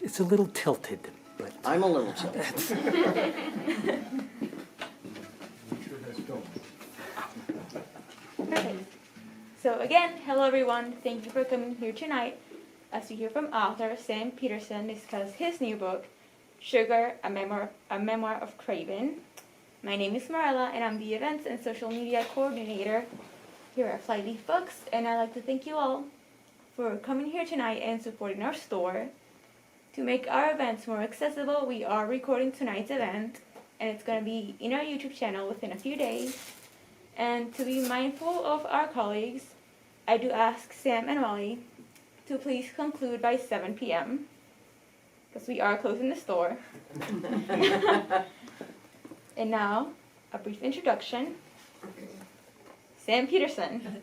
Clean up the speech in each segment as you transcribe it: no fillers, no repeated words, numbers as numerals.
It's a little tilted, but I'm a little tilted. Perfect. So again, hello everyone. Thank you for coming here tonight as we hear from author Sam Peterson discuss his new book, Sugar, a Memoir of Craving. My name is Marella, and I'm the Events and Social Media Coordinator here at Flyleaf Books, and I'd like to thank you all for coming here tonight and supporting our store. To make our events more accessible, we are recording tonight's event, and it's going to be in our YouTube channel within a few days. And to be mindful of our colleagues, I do ask Sam and Molly to please conclude by 7 p.m. because we are closing the store. And now, a brief introduction. Sam Peterson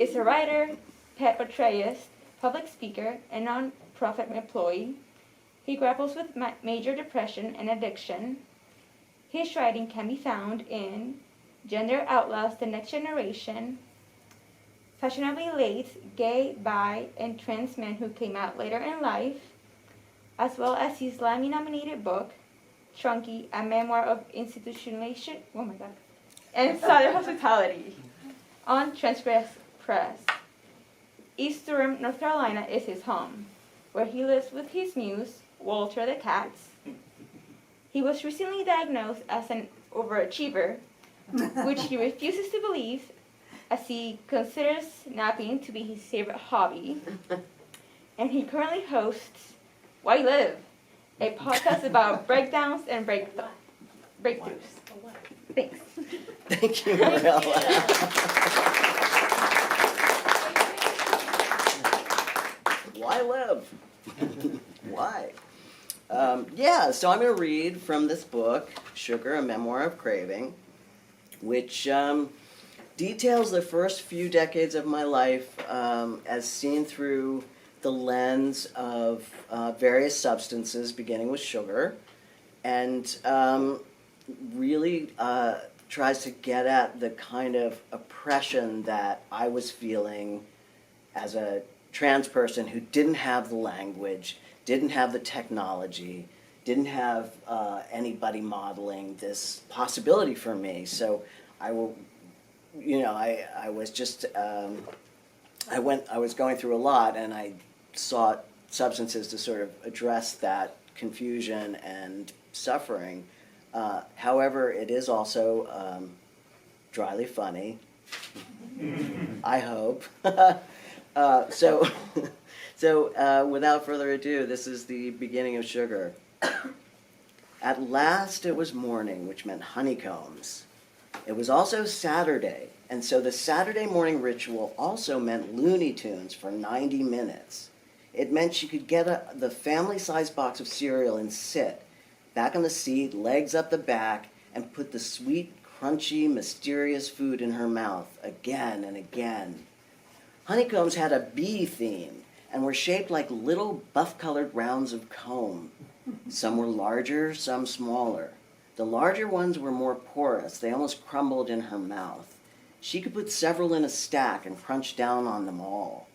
is a writer, pet portrayist, public speaker, and non-profit employee. He grapples with major depression and addiction. His writing can be found in Gender Outlaws the Next Generation, Fashionably Late, Gay, Bi, and Trans Men Who Came Out Later in Life, as well as his Grammy-nominated book, Chunky, a Memoir of Institutionalization, and Southern Hospitality, on Transgress Press. East Durham, North Carolina is his home, where he lives with his muse, Walter the Cat. He was recently diagnosed as an overachiever, which he refuses to believe, as he considers napping to be his favorite hobby. And he currently hosts Why Live, a podcast about breakdowns and breakthroughs. Thanks. Thank you, Marella. Why live? Why? So I'm going to read from this book, Sugar, a Memoir of Craving, which details the first few decades of my life as seen through the lens of various substances, beginning with sugar, and really tries to get at the kind of oppression that I was feeling as a trans person who didn't have the language, didn't have the technology, didn't have anybody modeling this possibility for me. So I was just, I was going through a lot, and I sought substances to sort of address that confusion and suffering. However, it is also dryly funny, I hope. So without further ado, this is the beginning of Sugar. At last it was morning, which meant honeycombs. It was also Saturday, and so the Saturday morning ritual also meant Looney Tunes for 90 minutes. It meant she could get the family-sized box of cereal and sit back on the seat, legs up the back, and put the sweet, crunchy, mysterious food in her mouth again and again. Honeycombs had a bee theme and were shaped like little buff-colored rounds of comb. Some were larger, some smaller. The larger ones were more porous. They almost crumbled in her mouth. She could put several in a stack and crunch down on them all.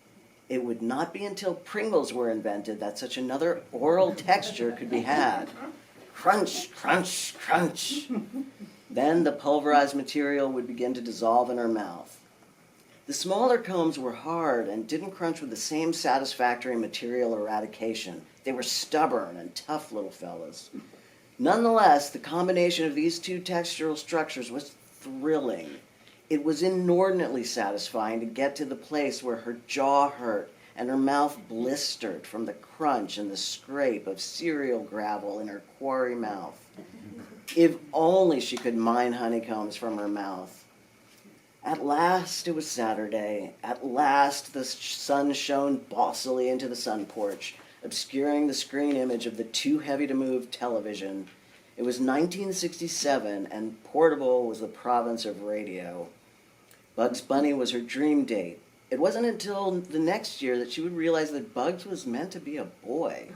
It would not be until Pringles were invented that such another oral texture could be had. Crunch, crunch, crunch. Then the pulverized material would begin to dissolve in her mouth. The smaller combs were hard and didn't crunch with the same satisfactory material eradication. They were stubborn and tough little fellas. Nonetheless, the combination of these two textural structures was thrilling. It was inordinately satisfying to get to the place where her jaw hurt and her mouth blistered from the crunch and the scrape of cereal gravel in her quarry mouth. If only she could mine honeycombs from her mouth. At last it was Saturday. At last the sun shone bossily into the sun porch, obscuring the screen image of the too heavy to move television. It was 1967, and portable was the province of radio. Bugs Bunny was her dream date. It wasn't until the next year that she would realize that Bugs was meant to be a boy.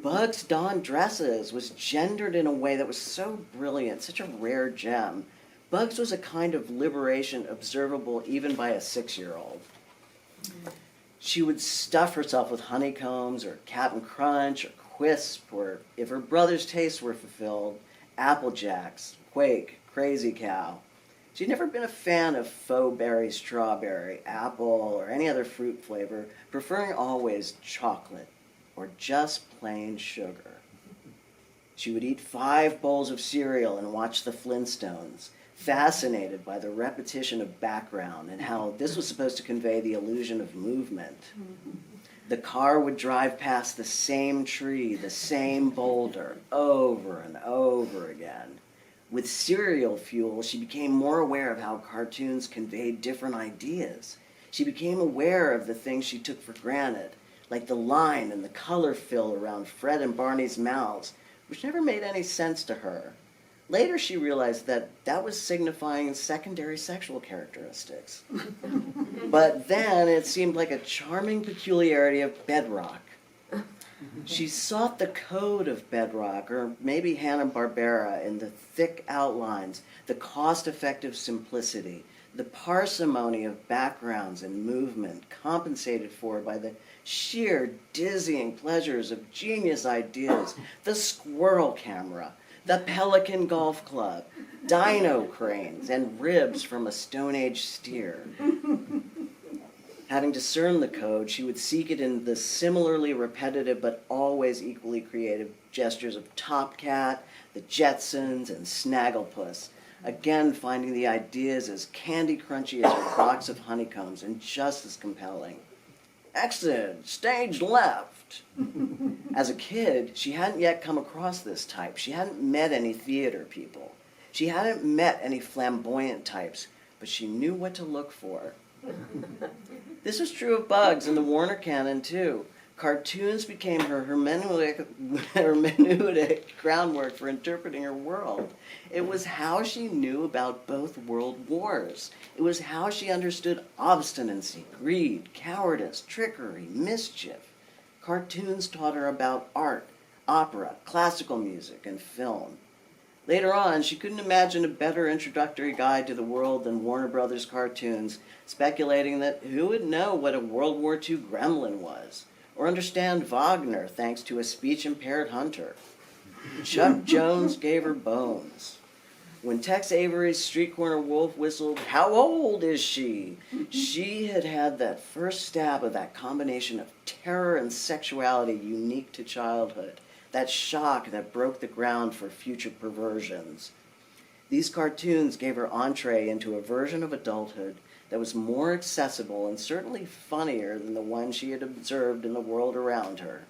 Bugs donned dresses, was gendered in a way that was so brilliant, such a rare gem. Bugs was a kind of liberation observable even by a 6-year-old. She would stuff herself with honeycombs or Cap'n Crunch or Quisp, or if her brother's tastes were fulfilled, Apple Jacks, Quake, Crazy Cow. She'd never been a fan of faux berry, strawberry, apple, or any other fruit flavor, preferring always chocolate or just plain sugar. She would eat 5 bowls of cereal and watch the Flintstones, fascinated by the repetition of background and how this was supposed to convey the illusion of movement. The car would drive past the same tree, the same boulder, over and over again. With cereal fuel, she became more aware of how cartoons conveyed different ideas. She became aware of the things she took for granted, like the line and the color fill around Fred and Barney's mouths, which never made any sense to her. Later, she realized that that was signifying secondary sexual characteristics. But then it seemed like a charming peculiarity of bedrock. She sought the code of bedrock, or maybe Hanna-Barbera, in the thick outlines, the cost-effective simplicity, the parsimony of backgrounds and movement, compensated for by the sheer dizzying pleasures of genius ideas, the squirrel camera, the Pelican Golf Club, dino cranes, and ribs from a Stone Age steer. Having discerned the code, she would seek it in the similarly repetitive but always equally creative gestures of Top Cat, the Jetsons, and Snagglepuss, again finding the ideas as candy crunchy as her box of honeycombs and just as compelling. Exit, stage left. As a kid, she hadn't yet come across this type. She hadn't met any theater people. She hadn't met any flamboyant types, but she knew what to look for. This was true of Bugs and the Warner canon, too. Cartoons became her hermeneutic groundwork for interpreting her world. It was how she knew about both world wars. It was how she understood obstinacy, greed, cowardice, trickery, mischief. Cartoons taught her about art, opera, classical music, and film. Later on, she couldn't imagine a better introductory guide to the world than Warner Brothers cartoons, speculating that who would know what a World War II gremlin was, or understand Wagner thanks to a speech-impaired hunter. Chuck Jones gave her bones. When Tex Avery's street corner wolf whistled, "How old is she?" she had had that first stab of that combination of terror and sexuality unique to childhood, that shock that broke the ground for future perversions. These cartoons gave her entree into a version of adulthood that was more accessible and certainly funnier than the one she had observed in the world around her,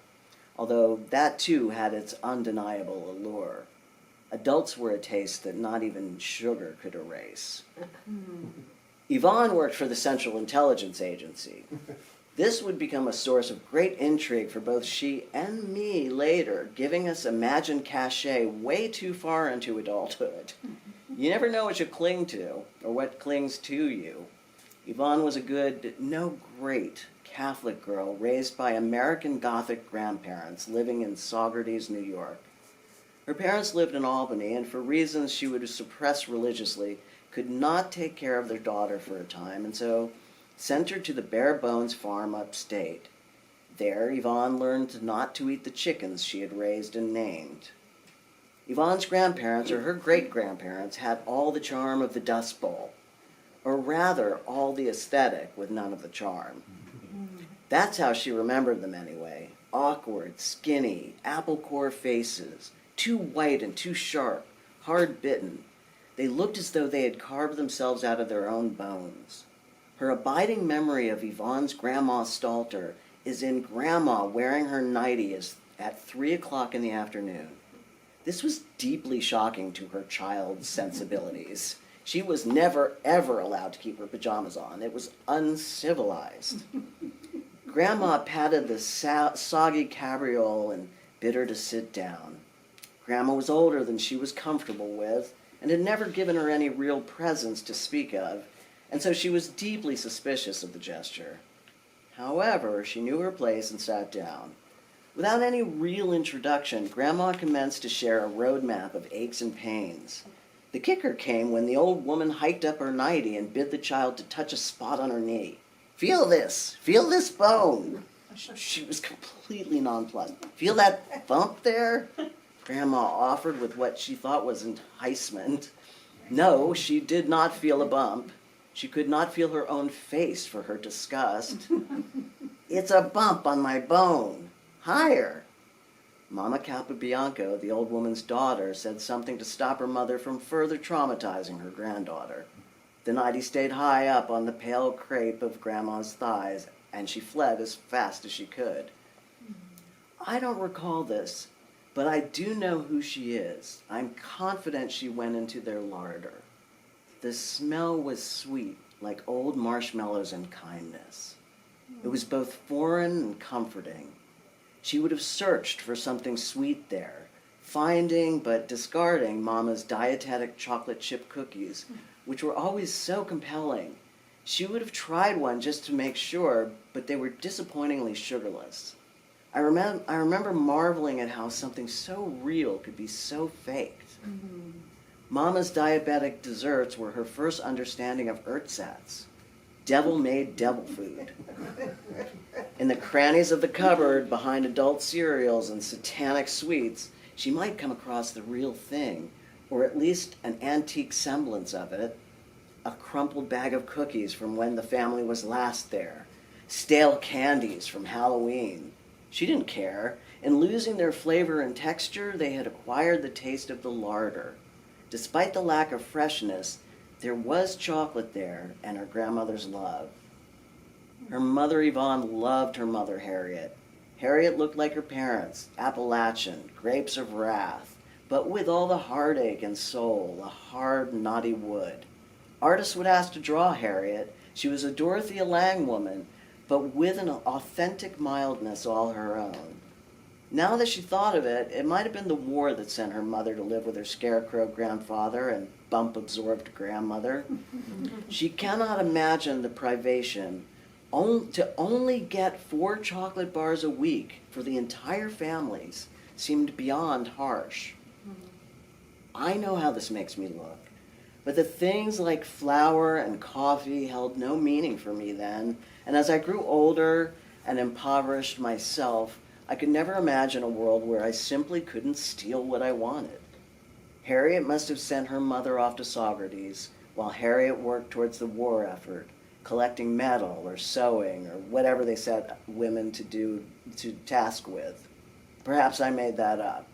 although that too had its undeniable allure. Adults were a taste that not even sugar could erase. Yvonne worked for the Central Intelligence Agency. This would become a source of great intrigue for both she and me later, giving us imagined cachet way too far into adulthood. You never know what you cling to, or what clings to you. Yvonne was a good, no great, Catholic girl raised by American Gothic grandparents living in Saugerties, New York. Her parents lived in Albany, and for reasons she would suppress religiously, could not take care of their daughter for a time, and so sent her to the bare bones farm upstate. There, Yvonne learned not to eat the chickens she had raised and named. Yvonne's grandparents, or her great-grandparents, had all the charm of the Dust Bowl, or rather, all the aesthetic with none of the charm. That's how she remembered them anyway. Awkward, skinny, apple-core faces, too white and too sharp, hard-bitten. They looked as though they had carved themselves out of their own bones. Her abiding memory of Yvonne's Grandma Stalter is in Grandma wearing her nightie at 3 o'clock in the afternoon. This was deeply shocking to her child's sensibilities. She was never, ever allowed to keep her pajamas on. It was uncivilized. Grandma patted the soggy cabriole and bid her to sit down. Grandma was older than she was comfortable with and had never given her any real presents to speak of, and so she was deeply suspicious of the gesture. However, she knew her place and sat down. Without any real introduction, Grandma commenced to share a roadmap of aches and pains. The kicker came when the old woman hiked up her nightie and bid the child to touch a spot on her knee. Feel this bone. She was completely nonplussed. Feel that bump there? Grandma offered with what she thought was enticement. No, she did not feel a bump. She could not feel her own face for her disgust. It's a bump on my bone. Higher. Mama Capobianco, the old woman's daughter, said something to stop her mother from further traumatizing her granddaughter. The nightie stayed high up on the pale crepe of Grandma's thighs, and she fled as fast as she could. I don't recall this, but I do know who she is. I'm confident she went into their larder. The smell was sweet, like old marshmallows and kindness. It was both foreign and comforting. She would have searched for something sweet there, finding but discarding Mama's dietetic chocolate chip cookies, which were always so compelling. She would have tried one just to make sure, but they were disappointingly sugarless. I remember marveling at how something so real could be so faked. Mm-hmm. Mama's diabetic desserts were her first understanding of ersatz, devil-made devil food. In the crannies of the cupboard, behind adult cereals and satanic sweets, she might come across the real thing, or at least an antique semblance of it. A crumpled bag of cookies from when the family was last there, stale candies from Halloween. She didn't care. In losing their flavor and texture, they had acquired the taste of the larder. Despite the lack of freshness, there was chocolate there and her grandmother's love. Her mother Yvonne loved her mother Harriet. Harriet looked like her parents, Appalachian, grapes of wrath, but with all the heartache and soul, a hard, knotty wood. Artists would ask to draw Harriet. She was a Dorothea Lange woman, but with an authentic mildness all her own. Now that she thought of it, it might have been the war that sent her mother to live with her scarecrow grandfather and bump-absorbed grandmother. She cannot imagine the privation to only get 4 chocolate bars a week for the entire families seemed beyond harsh. I know how this makes me look. But the things like flour and coffee held no meaning for me then, and as I grew older and impoverished myself, I could never imagine a world where I simply couldn't steal what I wanted. Harriet must have sent her mother off to Socrates, while Harriet worked towards the war effort, collecting metal or sewing or whatever they set women to task with. Perhaps I made that up.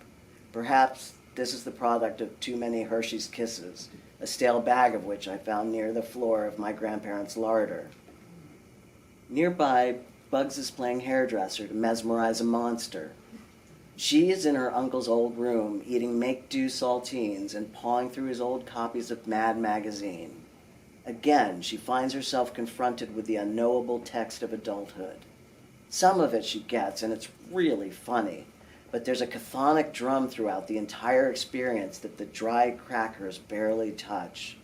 Perhaps this is the product of too many Hershey's Kisses, a stale bag of which I found near the floor of my grandparents' larder. Nearby, Bugs is playing hairdresser to mesmerize a monster. She is in her uncle's old room, eating make-do saltines and pawing through his old copies of Mad Magazine. Again, she finds herself confronted with the unknowable text of adulthood. Some of it she gets, and it's really funny, but there's a chthonic drum throughout the entire experience that the dry crackers barely touch.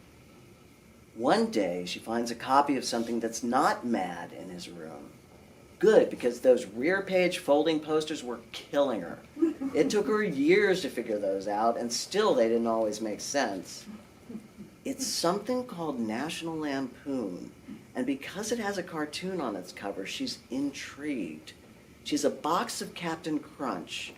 One day, she finds a copy of something that's not mad in his room. Good, because those rear-page folding posters were killing her. It took her years to figure those out, and still they didn't always make sense. It's something called National Lampoon, and because it has a cartoon on its cover, she's intrigued. She's a box of Captain Crunch,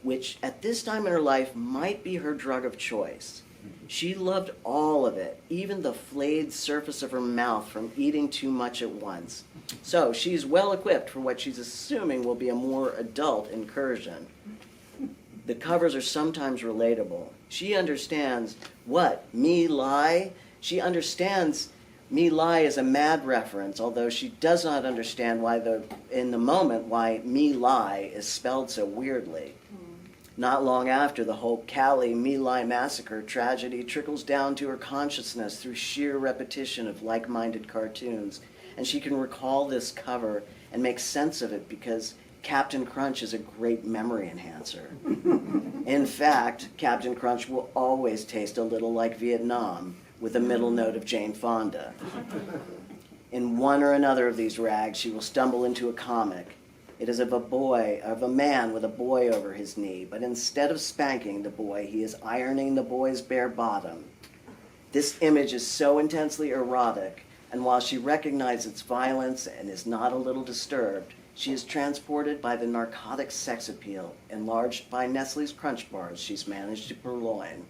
which at this time in her life might be her drug of choice. She loved all of it, even the flayed surface of her mouth from eating too much at once. So she's well equipped for what she's assuming will be a more adult incursion. The covers are sometimes relatable. She understands what? Me lie? She understands Me lie is a mad reference, although she does not understand in the moment why me lie is spelled so weirdly. Not long after, the whole Cali Me Lie massacre tragedy trickles down to her consciousness through sheer repetition of like-minded cartoons, and she can recall this cover and make sense of it because Captain Crunch is a great memory enhancer. In fact, Captain Crunch will always taste a little like Vietnam, with a middle note of Jane Fonda. In one or another of these rags, she will stumble into a comic. It is of a man with a boy over his knee, but instead of spanking the boy, he is ironing the boy's bare bottom. This image is so intensely erotic And while she recognizes its violence and is not a little disturbed, she is transported by the narcotic sex appeal, enlarged by Nestle's Crunch Bars she's managed to purloin.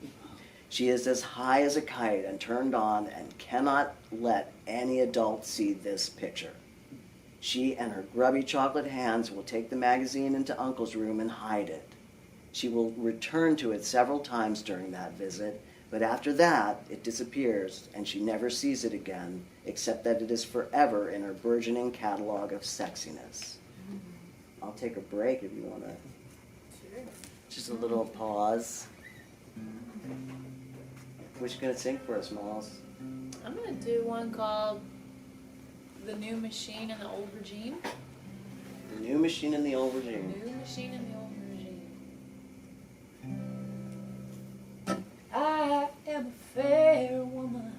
She is as high as a kite and turned on and cannot let any adult see this picture. She and her grubby chocolate hands will take the magazine into Uncle's room and hide it. She will return to it several times during that visit, but after that, it disappears and she never sees it again, except that it is forever in her burgeoning catalog of sexiness. I'll take a break if you want to. Sure. Just a little pause. What you gonna sing for us, Malls? I'm gonna do one called The New Machine and the Old Regime. The New Machine and the Old Regime. New Machine and the Old Regime. I am a fair woman,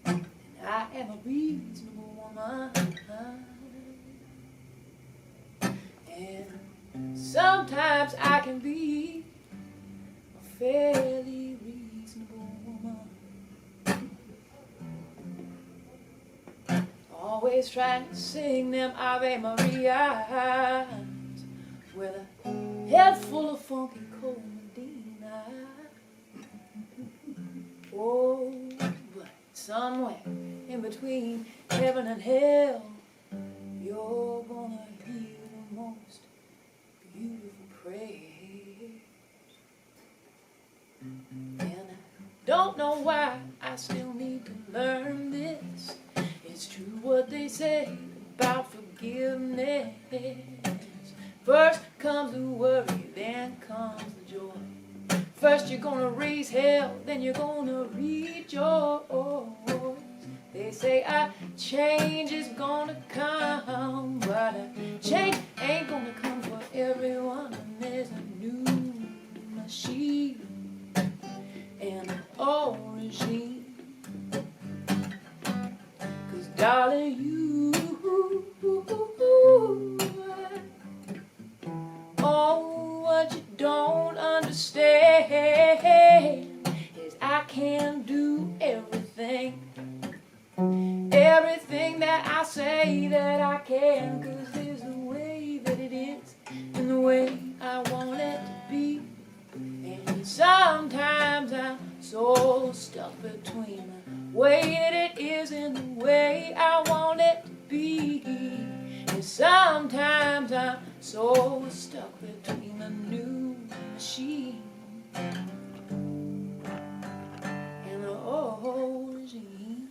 and I am a reasonable woman, and sometimes I can be a fairly reasonable woman. Always trying to sing them Ave Marias with a head full of funky cold Medina. Oh, but somewhere in between heaven and hell, you're gonna hear the most beautiful praise. And I don't know why I still need to learn this. It's true what they say about forgiveness. First comes the worry, then comes the joy. First you're gonna raise hell, then you're gonna rejoice. They say a change is gonna come, but a change ain't gonna come for everyone. And there's a new machine and an old regime. 'Cause darling, oh, what you don't understand is I can do everything. Everything that I say that I can, 'cause there's the way that it is and the way I want it to be. And sometimes I'm so stuck between the way that it is and the way I want it to be. And sometimes I'm so stuck between the new machine and the old regime.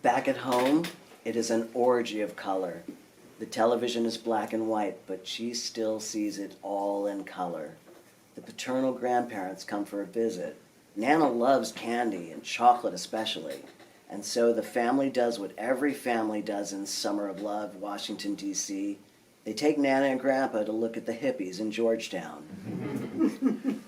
Back at home, it is an orgy of color. The television is black and white, but she still sees it all in color. The paternal grandparents come for a visit. Nana loves candy, and chocolate especially. And so the family does what every family does in Summer of Love, Washington, D.C. They take Nana and Grandpa to look at the hippies in Georgetown.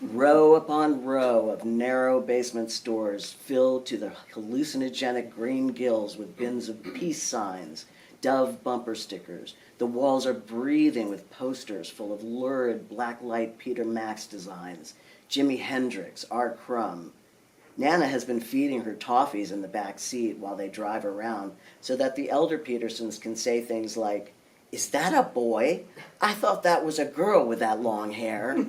Row upon row of narrow basement stores filled to the hallucinogenic green gills with bins of peace signs, Dove bumper stickers. The walls are breathing with posters full of lurid blacklight Peter Max designs, Jimi Hendrix, R. Crumb. Nana has been feeding her toffees in the back seat while they drive around so that the elder Petersons can say things like, "Is that a boy? I thought that was a girl with that long hair."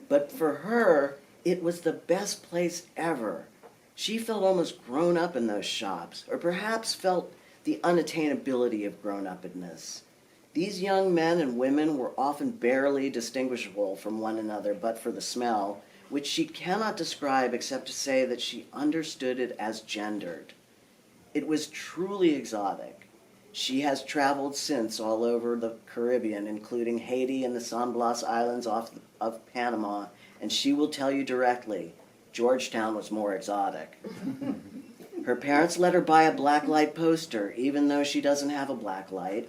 But for her, it was the best place ever. She felt almost grown up in those shops, or perhaps felt the unattainability of grown-uppedness. These young men and women were often barely distinguishable from one another but for the smell, which she cannot describe except to say that she understood it as gendered. It was truly exotic. She has traveled since all over the Caribbean, including Haiti and the San Blas Islands off of Panama, and she will tell you directly, Georgetown was more exotic. Her parents let her buy a blacklight poster, even though she doesn't have a blacklight.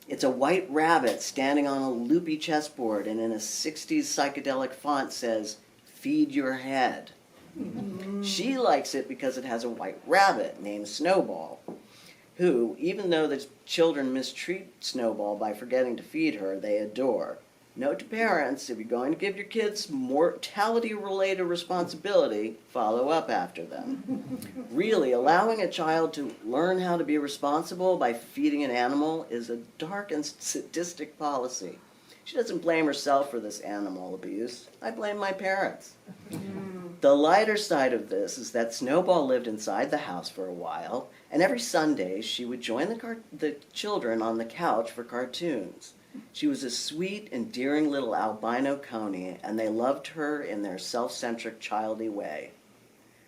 It's a white rabbit standing on a loopy chessboard, and in a 60s psychedelic font says, "Feed your head." She likes it because it has a white rabbit named Snowball. who, even though the children mistreat Snowball by forgetting to feed her, they adore. Note to parents, if you're going to give your kids mortality-related responsibility, follow up after them. Really, allowing a child to learn how to be responsible by feeding an animal is a dark and sadistic policy. She doesn't blame herself for this animal abuse. I blame my parents. The lighter side of this is that Snowball lived inside the house for a while, and every Sunday she would join the children on the couch for cartoons. She was a sweet, endearing little albino coney, and they loved her in their self-centric, childy way.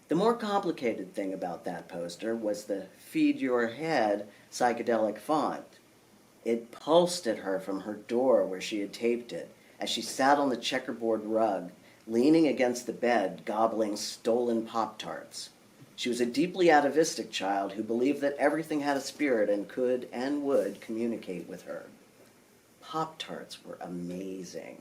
The more complicated thing about that poster was the "Feed Your Head" psychedelic font. It pulsed at her from her door where she had taped it, as she sat on the checkerboard rug, leaning against the bed, gobbling stolen Pop-Tarts. She was a deeply atavistic child who believed that everything had a spirit and could and would communicate with her. Pop-Tarts were amazing.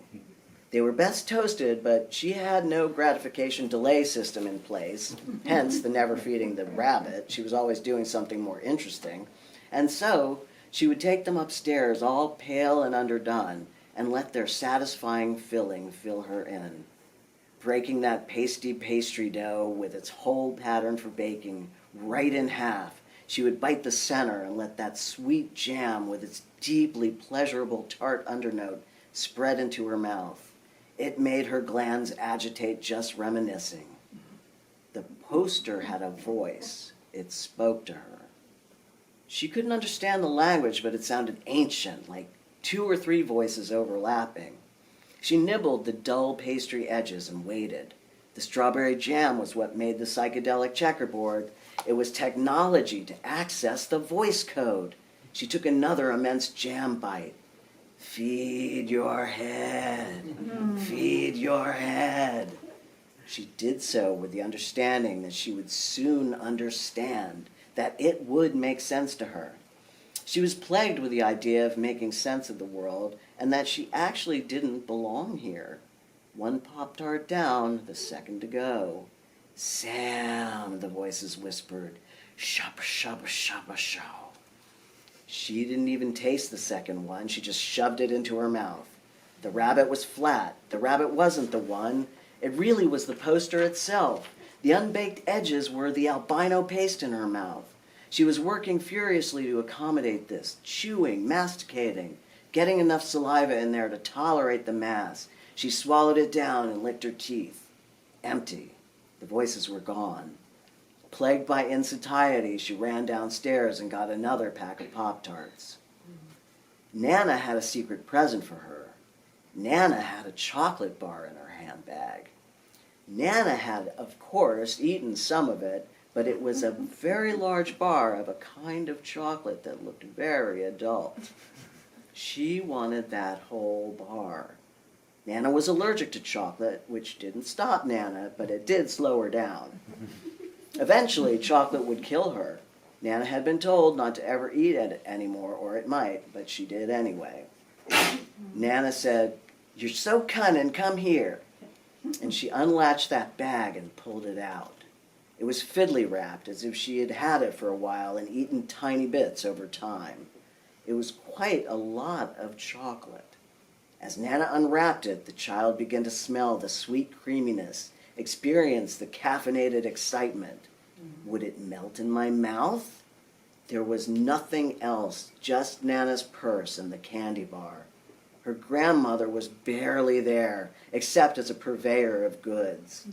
They were best toasted, but she had no gratification delay system in place, hence the never feeding the rabbit. She was always doing something more interesting. And so she would take them upstairs all pale and underdone and let their satisfying filling fill her in. Breaking that pasty pastry dough with its hole pattern for baking right in half, she would bite the center and let that sweet jam with its deeply pleasurable tart undernote spread into her mouth. It made her glands agitate just reminiscing. The poster had a voice. It spoke to her. She couldn't understand the language, but it sounded ancient, like 2 or 3 voices overlapping. She nibbled the dull pastry edges and waited. The strawberry jam was what made the psychedelic checkerboard. It was technology to access the voice code. She took another immense jam bite. Feed your head. Feed your head. She did so with the understanding that she would soon understand, that it would make sense to her. She was plagued with the idea of making sense of the world and that she actually didn't belong here. 1 Pop-Tart down, the second to go. Sam, the voices whispered. Shabba, shabba, shabba, shaw. She didn't even taste the second one. She just shoved it into her mouth. The rabbit was flat. The rabbit wasn't the one. It really was the poster itself. The unbaked edges were the albino paste in her mouth. She was working furiously to accommodate this, chewing, masticating, getting enough saliva in there to tolerate the mass. She swallowed it down and licked her teeth. Empty. The voices were gone. Plagued by insatiety, she ran downstairs and got another pack of Pop-Tarts. Nana had a secret present for her. Nana had a chocolate bar in her handbag. Nana had, of course, eaten some of it, but it was a very large bar of a kind of chocolate that looked very adult. She wanted that whole bar. Nana was allergic to chocolate, which didn't stop Nana, but it did slow her down. Eventually, chocolate would kill her. Nana had been told not to ever eat it anymore, or it might, but she did anyway. Nana said, "You're so cunning, come here." And she unlatched that bag and pulled it out. It was fiddly wrapped, as if she had had it for a while and eaten tiny bits over time. It was quite a lot of chocolate. As Nana unwrapped it, the child began to smell the sweet creaminess, experience the caffeinated excitement. Would it melt in my mouth? There was nothing else, just Nana's purse and the candy bar. Her grandmother was barely there, except as a purveyor of goods.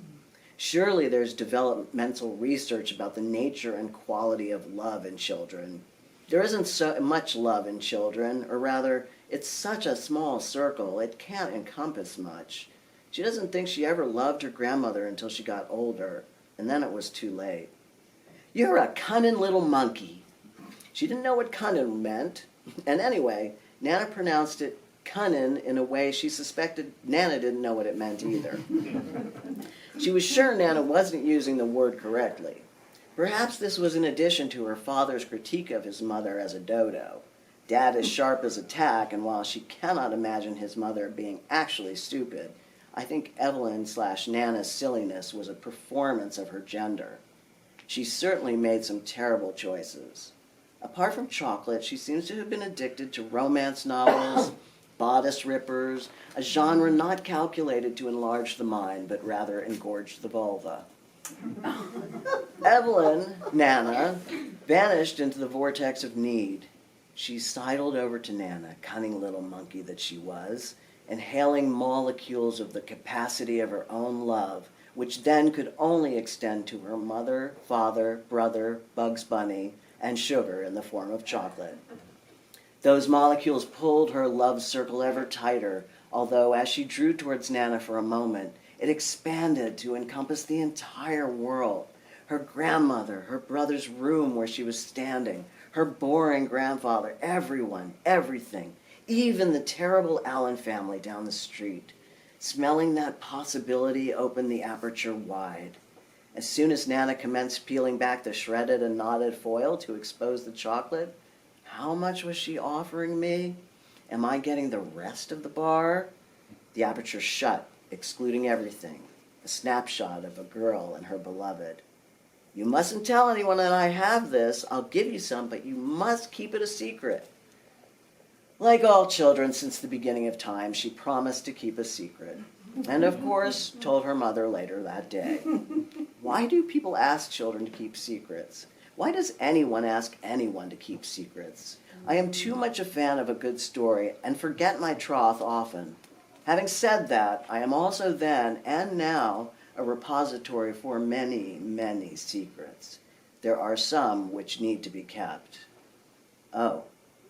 Surely there's developmental research about the nature and quality of love in children. There isn't so much love in children, or rather, it's such a small circle, it can't encompass much. She doesn't think she ever loved her grandmother until she got older, and then it was too late. "You're a cunning little monkey." She didn't know what cunning meant, and anyway, Nana pronounced it cunning in a way she suspected Nana didn't know what it meant either. She was sure Nana wasn't using the word correctly. Perhaps this was in addition to her father's critique of his mother as a dodo. Dad is sharp as a tack, and while she cannot imagine his mother being actually stupid, I think Evelyn/Nana's silliness was a performance of her gender. She certainly made some terrible choices. Apart from chocolate, she seems to have been addicted to romance novels, bodice rippers, a genre not calculated to enlarge the mind, but rather engorge the vulva. Evelyn, Nana, vanished into the vortex of need. She sidled over to Nana, cunning little monkey that she was, inhaling molecules of the capacity of her own love, which then could only extend to her mother, father, brother, Bugs Bunny, and sugar in the form of chocolate. Those molecules pulled her love circle ever tighter, although as she drew towards Nana for a moment, it expanded to encompass the entire world. Her grandmother, her brother's room where she was standing, her boring grandfather, everyone, everything, even the terrible Allen family down the street. Smelling that possibility opened the aperture wide. As soon as Nana commenced peeling back the shredded and knotted foil to expose the chocolate, how much was she offering me? Am I getting the rest of the bar? The aperture shut, excluding everything. A snapshot of a girl and her beloved. You mustn't tell anyone that I have this. I'll give you some, but you must keep it a secret. Like all children since the beginning of time, she promised to keep a secret. And of course, told her mother later that day. Why do people ask children to keep secrets? Why does anyone ask anyone to keep secrets? I am too much a fan of a good story and forget my troth often. Having said that, I am also then and now a repository for many, many secrets. There are some which need to be kept. Oh,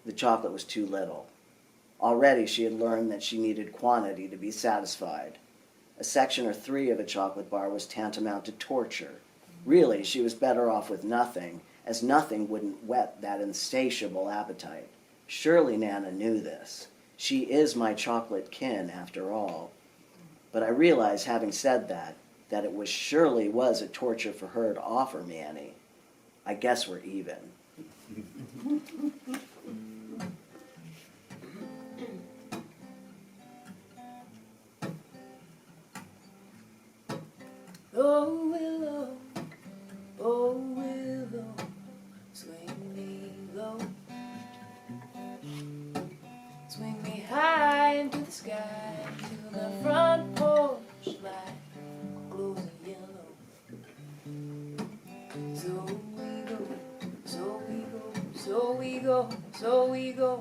the chocolate was too little. Already she had learned that she needed quantity to be satisfied. A section or 3 of a chocolate bar was tantamount to torture. Really, she was better off with nothing, as nothing wouldn't whet that insatiable appetite. Surely Nana knew this. She is my chocolate kin, after all. But I realized, having said that it surely was a torture for her to offer me any. I guess we're even. Oh willow, swing me low, swing me high into the sky, till the front porch light glows yellow. So we go, so we go, so we go, so we go,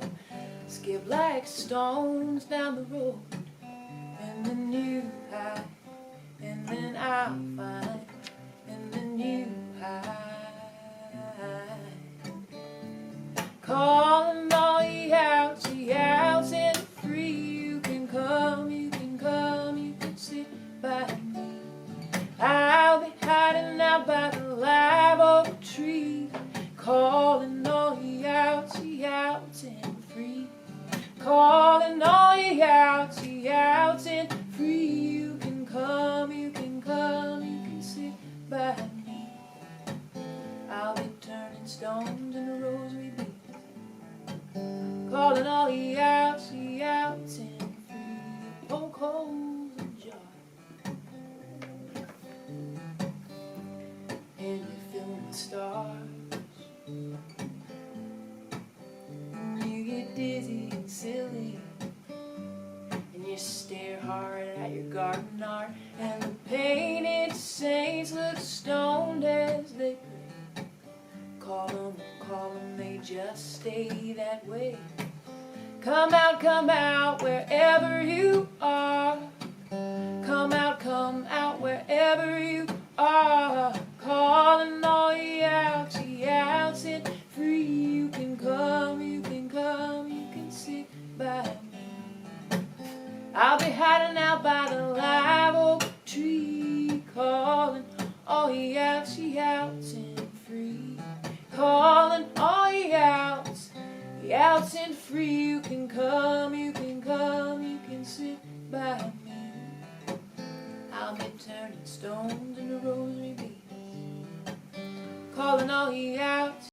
skip like stones down the road, and then you hide, and then I'll find, and then you hide. Calling all ye outs and free. You can come, you can come, you can sit by me. I'll be hiding out by the live oak tree. Calling all ye outs and free. Calling all ye outs and free. You can come, you can come, you can sit by me. I'll be turning stones in the rosary beads. Calling all ye outs and free. Poke holes in jar, and you fill the stars, and you get dizzy and silly, and you stare hard at your garden art, and the painted saints look stoned as they pray. Call them, they just stay that way. Come out, wherever you are. Come out, wherever you are. Calling all ye outs and free. You can come, you can come, you can sit by me. I'll be hiding out by the live oak tree. Calling all ye outs and free. Calling all ye outs and free. You can come, you can come, you can sit by me. I'll be turning stones into rosary beads. Calling all ye outs